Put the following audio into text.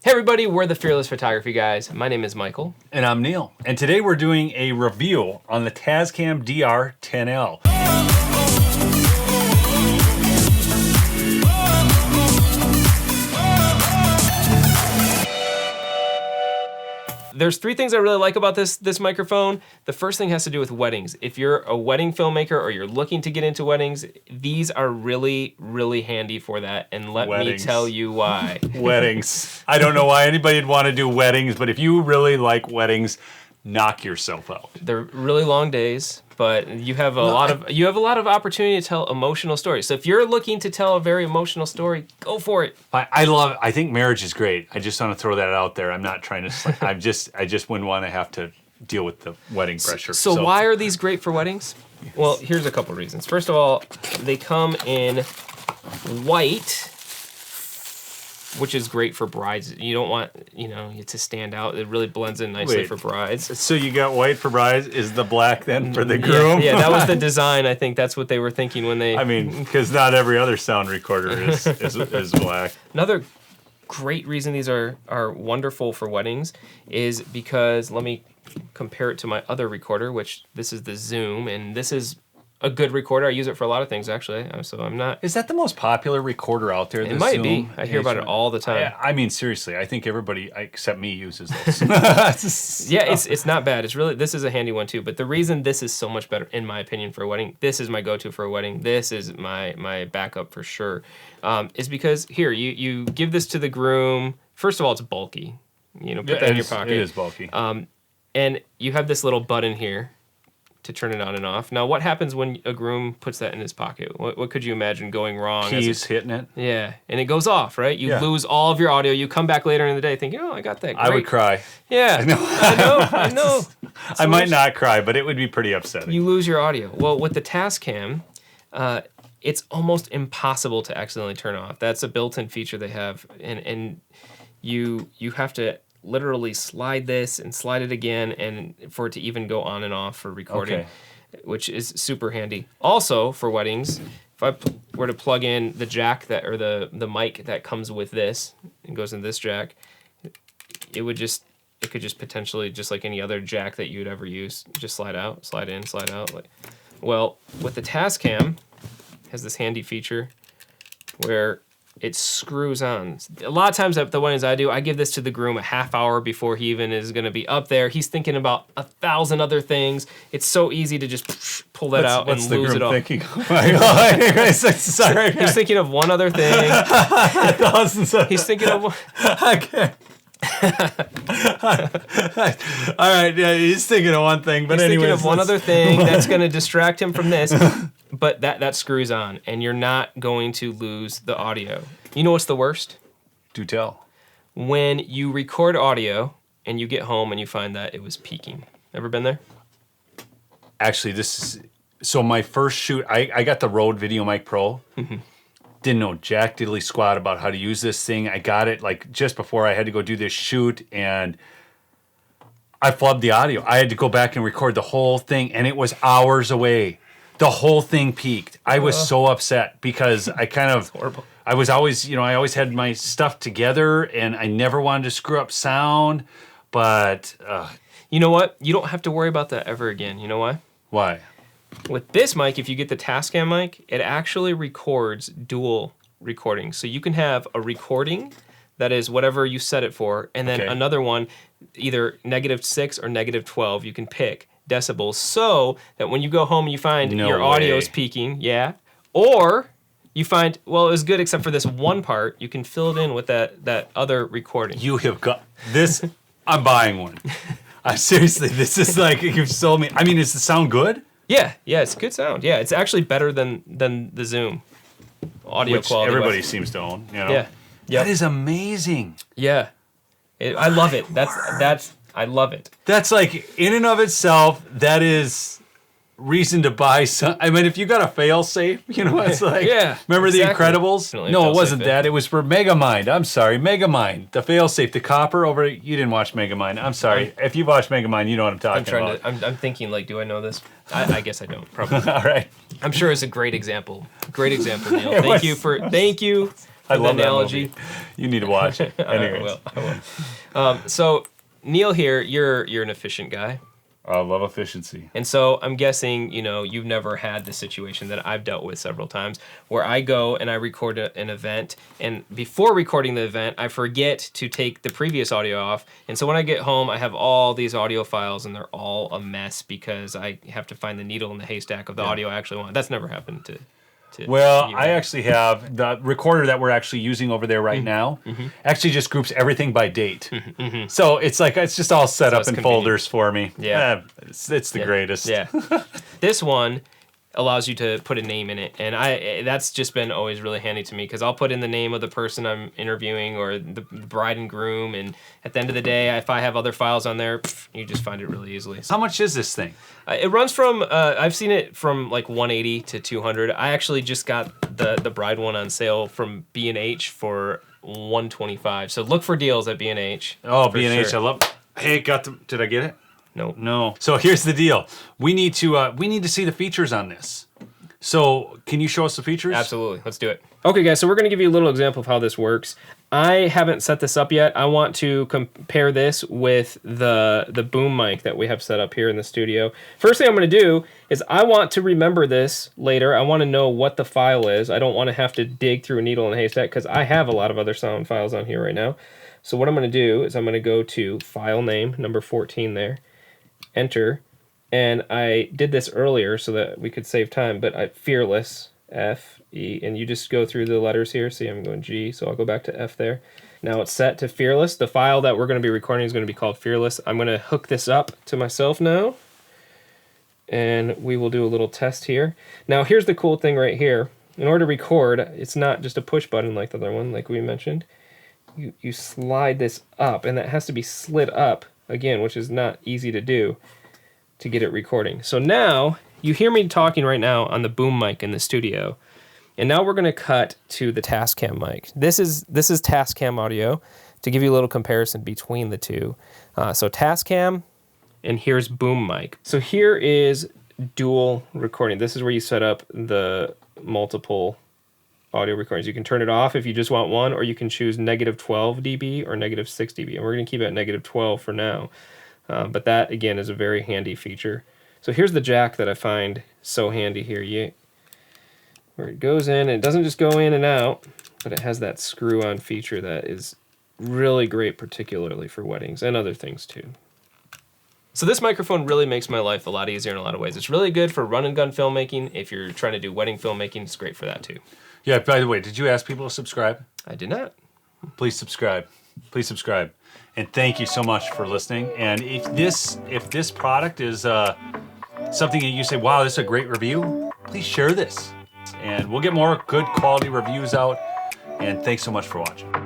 Hey everybody, we're the Fearless Photography guys. My name is Michael. And I'm Neil. And today we're doing a review on the Tascam DR-10L. There's three things I really like about this microphone. The first thing has to do with weddings. If you're a wedding filmmaker or you're looking to get into weddings, these are really, really handy for that. And let me tell you why. Weddings. I don't know why anybody'd want to do weddings, but if you really like weddings, knock yourself out. They're really long days, but you have a lot of opportunity to tell emotional stories. So if you're looking to tell a very emotional story, go for it. I think marriage is great. I just want to throw that out there. I'm not trying to, I just wouldn't want to have to deal with the wedding pressure. So why are these great for weddings? Yes. Well, here's a couple reasons. First of all, they come in white, which is great for brides. You don't want, it to stand out. It really blends in nicely for brides. So you got white for brides, is the black then for the groom? Yeah, that was the design. I think that's what they were thinking when they... I mean, because not every other sound recorder is black. Another great reason these are wonderful for weddings is because, let me compare it to my other recorder, which this is the Zoom, and this is a good recorder. I use it for a lot of things, actually, so I'm not... Is that the most popular recorder out there? It might be. I hear about it all the time. I mean, seriously, I think everybody except me uses this. Yeah, it's not bad. It's really, this is a handy one too, but the reason this is so much better, in my opinion, for a wedding, this is my go-to for a wedding, this is my backup for sure, is because, here, you give this to the groom. First of all, it's bulky. Put that in your pocket. It is bulky. And you have this little button here to turn it on and off. Now, what happens when a groom puts that in his pocket? What could you imagine going wrong? Keys hitting it. Yeah, and it goes off, right? You lose all of your audio. You come back later in the day thinking, oh, I got that great. I would cry. Yeah, I know. I might not cry, but it would be pretty upsetting. You lose your audio. Well, with the Tascam, it's almost impossible to accidentally turn off. That's a built-in feature they have, and you have to literally slide this and slide it again and for it to even go on and off for recording, which is super handy. Also for weddings, if I were to plug in the jack or the mic that comes with this and goes in this jack, it could just potentially, just like any other jack that you'd ever use, just slide out, slide in, slide out. Well, with the Tascam, it has this handy feature where it screws on. A lot of times at the weddings I do, I give this to the groom a half hour before he even is gonna be up there. He's thinking about 1,000 other things. It's so easy to just pull that out and lose it all. What's the groom thinking? Sorry. He's thinking of one other thing. Thousands of... He's thinking of one... Okay. All right, yeah, he's thinking of one thing, but anyways, thinking of one other thing that's going to distract him from this, but that screws on, and you're not going to lose the audio. You know what's the worst? Do tell. When you record audio and you get home and you find that it was peaking. Ever been there? Actually, so my first shoot, I got the Rode VideoMic Pro. Mm-hmm. Didn't know jack diddly squat about how to use this thing. I got it like just before I had to go do this shoot, and I flubbed the audio. I had to go back and record the whole thing, and it was hours away. The whole thing peaked. I was so upset because I was always, I always had my stuff together, and I never wanted to screw up sound, but... You know what? You don't have to worry about that ever again. You know why? Why? With this mic, if you get the Tascam mic, it actually records dual recordings. So you can have a recording that is whatever you set it for, and then another one, either -6 or -12, you can pick decibels, so that when you go home and you find your audio is peaking, or you find, well, it was good except for this one part, you can fill it in with that other recording. You have got this. I'm buying one. Seriously, this is like, you've sold me. I mean, does the sound good? Yeah, it's good sound. Yeah, it's actually better than the Zoom audio quality. Everybody seems to own, Yeah. That is amazing. Yeah. I love it. I love it. That's like, in and of itself, that is reason to buy some. I mean, if you got a fail safe, it's like, remember The Incredibles? No, it wasn't that. It was for Megamind. I'm sorry, Megamind. The fail safe, the copper over. You didn't watch Megamind. I'm sorry. If you watched Megamind, you know what I'm talking about. I'm thinking, like, do I know this? I guess I don't. Probably. All right. I'm sure it's a great example. Great example, Neil. Thank you I love analogy. that movie. You need to watch it. Anyways. I will. So Neil here, you're an efficient guy. I love efficiency. And so I'm guessing, you know, you've never had the situation that I've dealt with several times where I go and I record an event, and before recording the event, I forget to take the previous audio off. And so when I get home, I have all these audio files and they're all a mess because I have to find the needle in the haystack of the audio I actually want. That's never happened to Well, you. I actually have the recorder that we're actually using over there right now. Actually, just groups everything by date. So it's like it's just all set up in folders for me. Yeah, it's the greatest. Yeah, this one allows you to put a name in it, and that's just been always really handy to me because I'll put in the name of the person I'm interviewing or the bride and groom, and at the end of the day, if I have other files on there, you just find it really easily. How much is this thing? It runs from I've seen it from like 180 to 200. I actually just got the bride one on sale from B&H for 125. So look for deals at B&H. Oh, B&H, sure. I love. Hey, did I get it? Nope. No. So here's the deal. We need to see the features on this. So can you show us the features? Absolutely. Let's do it. Okay, guys, so we're going to give you a little example of how this works. I haven't set this up yet. I want to compare this with the boom mic that we have set up here in the studio. First thing I'm going to do is I want to remember this later. I want to know what the file is. I don't want to have to dig through a needle in a haystack because I have a lot of other sound files on here right now. So what I'm going to do is I'm going to go to file name, number 14 there, enter, and I did this earlier so that we could save time, but Fearless, F, E, and you just go through the letters here. See, I'm going G, so I'll go back to F there. Now it's set to Fearless. The file that we're going to be recording is going to be called Fearless. I'm going to hook this up to myself now, and we will do a little test here. Now here's the cool thing right here. In order to record, it's not just a push button like the other one, like we mentioned. You slide this up, and that has to be slid up, again, which is not easy to do to get it recording. So now, you hear me talking right now on the boom mic in the studio, and now we're going to cut to the Tascam mic. This is Tascam audio to give you a little comparison between the two. So Tascam, and here's boom mic. So here is dual recording. This is where you set up the multiple audio recordings. You can turn it off if you just want one, or you can choose -12 dB or -6 dB. And we're going to keep it at -12 for now. But that, again, is a very handy feature. So here's the jack that I find so handy here. Where it goes in, and it doesn't just go in and out, but it has that screw-on feature that is really great, particularly for weddings and other things too. So this microphone really makes my life a lot easier in a lot of ways. It's really good for run-and-gun filmmaking. If you're trying to do wedding filmmaking, it's great for that too. Yeah, by the way, did you ask people to subscribe? I did not. Please subscribe. Please subscribe. And thank you so much for listening. And if this product is something that you say, wow, this is a great review, please share this. And we'll get more good quality reviews out. And thanks so much for watching.